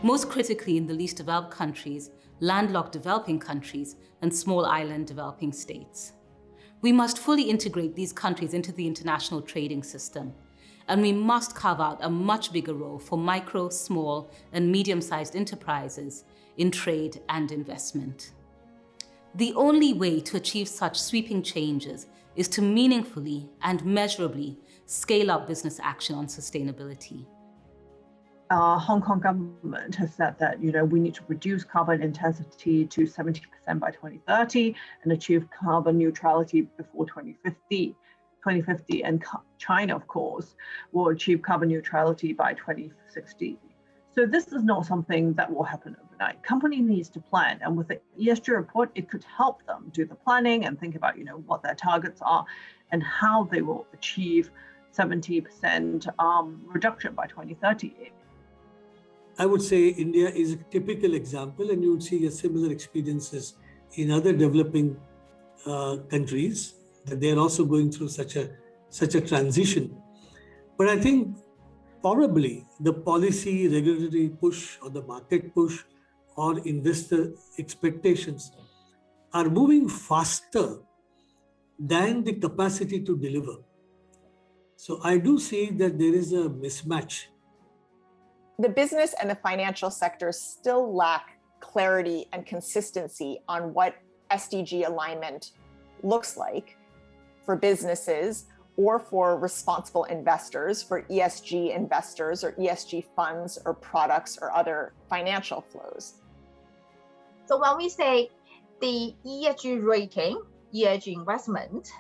most critically in the least developed countries, landlocked developing countries, and small island developing states. We must fully integrate these countries into the international trading system, and we must carve out a much bigger role for micro, small, and medium-sized enterprises in trade and investment. The only way to achieve such sweeping changes is to meaningfully and measurably scale up business action on sustainability. Hong Kong government has said that we need to reduce carbon intensity to 70% by 2030 and achieve carbon neutrality before 2050. And China, of course, will achieve carbon neutrality by 2060. So this is not something that will happen overnight. Company needs to plan, and with the ESG report, it could help them do the planning and think about what their targets are and how they will achieve 70% reduction by 2030. I would say India is a typical example, and you would see similar experiences in other developing countries, that they're also going through such a transition. But I think probably the policy, regulatory push, or the market push, or investor expectations are moving faster than the capacity to deliver. So I do see that there is a mismatch. The business and the financial sectors still lack clarity and consistency on what SDG alignment looks like for businesses or for responsible investors, for ESG investors or ESG funds or products or other financial flows. So when we say the ESG rating, ESG investment,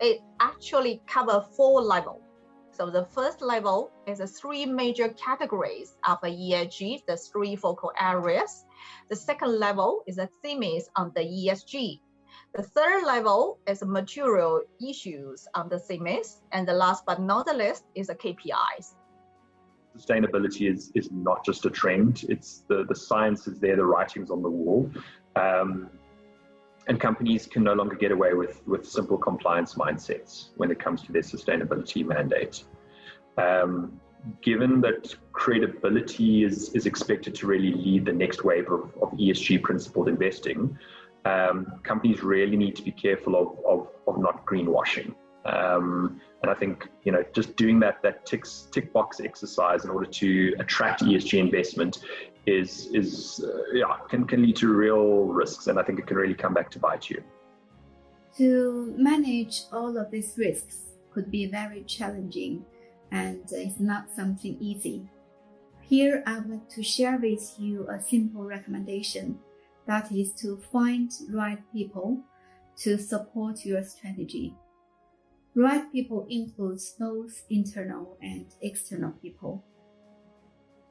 it actually covers 4 levels. So the first level is the 3 major categories of ESG, the 3 focal areas. The second level is the themes on the ESG. The third level is material issues on the themes. And the last but not the least is the KPIs. Sustainability is not just a trend. It's the science is there, the writing's on the wall. And companies can no longer get away with simple compliance mindsets when it comes to their sustainability mandate. Given that credibility is expected to really lead the next wave of ESG principled investing, companies really need to be careful of not greenwashing. And I think just doing that tick box exercise in order to attract ESG investment can lead to real risks, and I think it can really come back to bite you. To manage all of these risks could be very challenging, and it's not something easy. Here I want to share with you a simple recommendation, that is to find right people to support your strategy. Right people includes both internal and external people.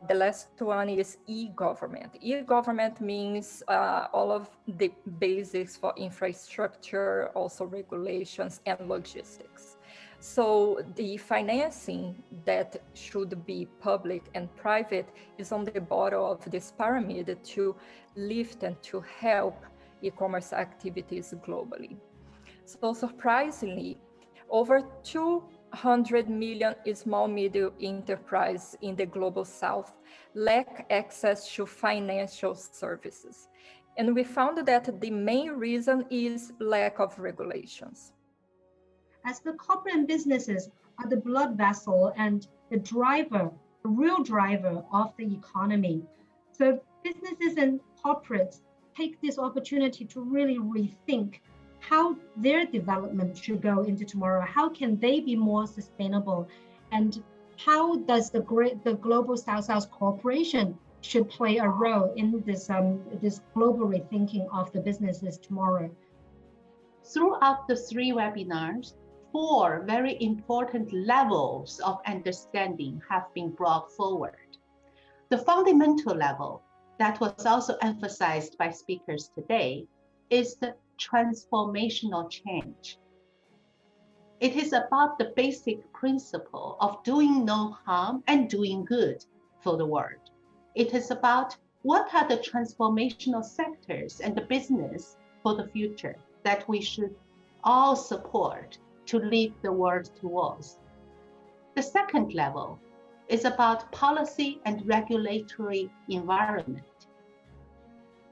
The last one is e-government. E-government means all of the basics for infrastructure, also regulations and logistics. So the financing that should be public and private is on the bottom of this pyramid to lift and to help e-commerce activities globally. So surprisingly, over 200 million small medium enterprises in the global south lack access to financial services. And we found that the main reason is lack of regulations. As the corporate businesses are the blood vessel and the driver, the real driver of the economy. So businesses and corporates take this opportunity to really rethink how their development should go into tomorrow. How can they be more sustainable? And how does the Global South-South Corporation should play a role in this global rethinking of the businesses tomorrow? Throughout the 3 webinars, 4 very important levels of understanding have been brought forward. The fundamental level that was also emphasized by speakers today is the transformational change. It is about the basic principle of doing no harm and doing good for the world. It is about what are the transformational sectors and the business for the future that we should all support to lead the world towards. The second level is about policy and regulatory environment.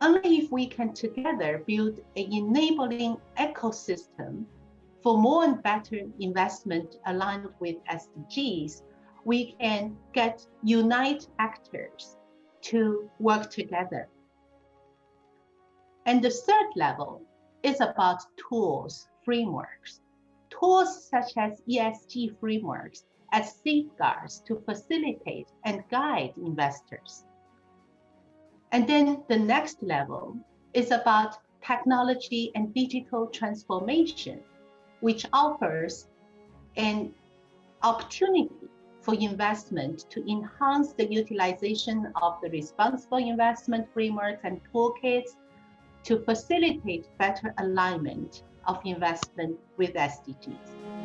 Only if we can together build an enabling ecosystem for more and better investment aligned with SDGs, we can unite actors to work together. And the third level is about tools, frameworks. Tools such as ESG frameworks as safeguards to facilitate and guide investors. And then the next level is about technology and digital transformation, which offers an opportunity for investment to enhance the utilization of the responsible investment frameworks and toolkits to facilitate better alignment of investment with SDGs.